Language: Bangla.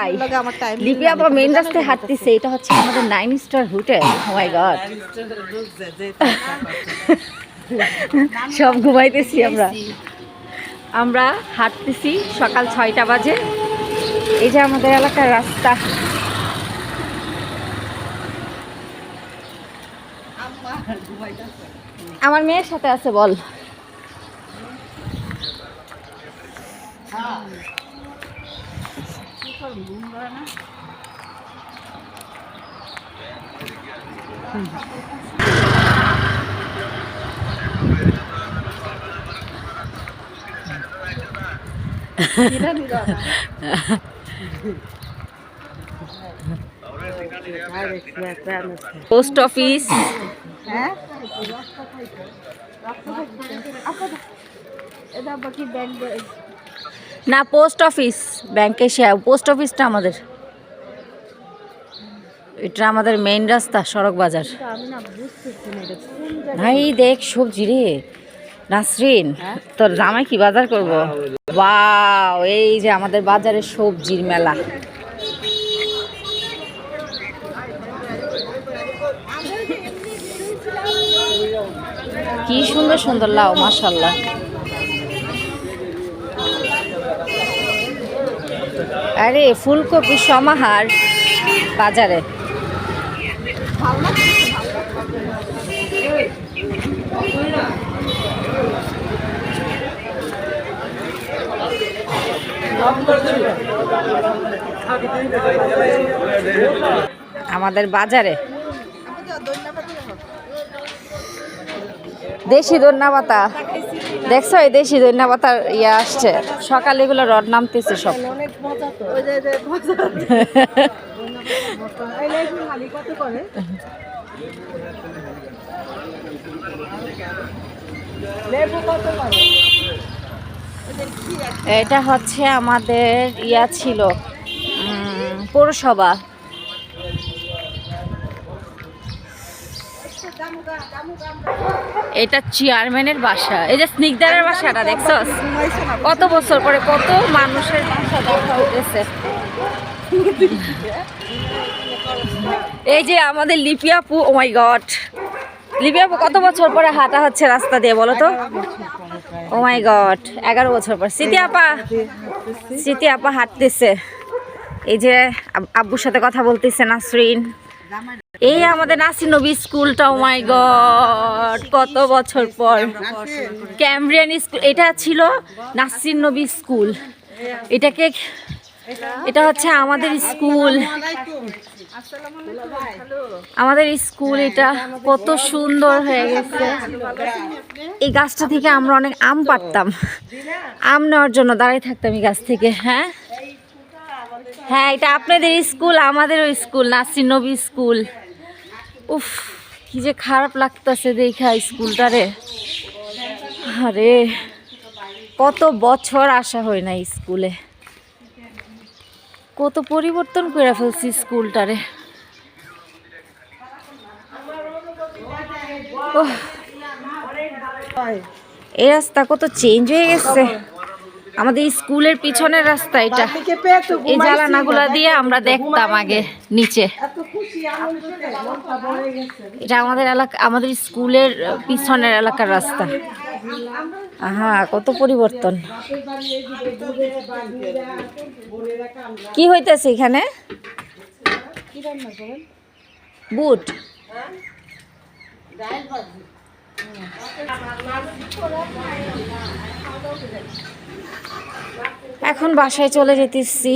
যাই। লিপি আপা মেইন রাস্তায় হাঁটতেছে, এটা হচ্ছে আমাদের 9 স্টার হোটেল। ও মাই গড, সব ঘুমাইতেছি আমরা হাঁটতেছি, সকাল 6টা বাজে। এই যে আমাদের এলাকার রাস্তা। আমার মেয়ের সাথে আছে, বল। পোস্ট অফিস, না পোস্ট অফিস, ব্যাংকে পোস্ট অফিসটা আমাদের, এটা আমাদের মেইন রাস্তা, সড়ক বাজার। ভাই দেখ সবজি রে নাসরিন, তোর জামাই কি বাজার করবো? ওয়াও, এই যে আমাদের বাজারের সবজির মেলা। কি সুন্দর সুন্দর লাউ, মাশাআল্লাহ। আরে ফুলকপি সমাহার বাজারে। আমাদের বাজারে দেশি ধনিয়া পাতা দেখছো, এই দেশি ধনিয়া পাতার ইয়ে আসছে, সকালে এগুলো রড নামতেছে সব। এটা হচ্ছে আমাদের ইয়া ছিল পৌরসভা। এটা চেয়ারম্যানের বাসা। এই যে স্নিগ্ধারের বাসাটা দেখছস, কত বছর পরে কত মানুষের বাসা দেখা হইতেছে। এই যে আমাদের লিপি আপু, ও মাই গড, লিপি আপু কত বছর পরে হাঁটা হচ্ছে রাস্তা দিয়ে বলো তো? ও মাই গড, 11 বছর পর স্মৃতি আপা হাঁটতেছে। এই যে আব্বুর সাথে কথা বলতেছে নাসরিন। এই আমাদের নাসির নবী স্কুলটা, ও মাই গড, কত বছর পর। ক্যামব্রিয়ান স্কুল, এটা ছিল নাসির নবী স্কুল। এটা হচ্ছে আমাদের স্কুল, এটা কত সুন্দর হয়ে গেছে। এই গাছটা থেকে আমরা অনেক আম পাড়তাম, আম নেওয়ার জন্য দাঁড়িয়ে থাকতাম এই গাছ থেকে। হ্যাঁ হ্যাঁ, এটা আপনাদের স্কুল, আমাদেরও স্কুল, নাসির নবী স্কুল। উফ, কি যে খারাপ লাগতেছে দেখা স্কুলটারে। আরে কত বছর আসা হয় না স্কুলে, কত পরিবর্তন করে ফেলছি স্কুলটারে। এই রাস্তা কত চেঞ্জ হয়ে গেছে, আমাদের স্কুলের পিছনের রাস্তা এটা। এই জ্বালানাগুলা দিয়ে আমরা দেখতাম আগে নিচে। এটা আমাদের এলাকা, আমাদের স্কুলের পিছনের এলাকার রাস্তা। হ্যাঁ, কত পরিবর্তন। কি হইতেছে এখানে? বুট, এখন বাসায় চলে যেতেছি।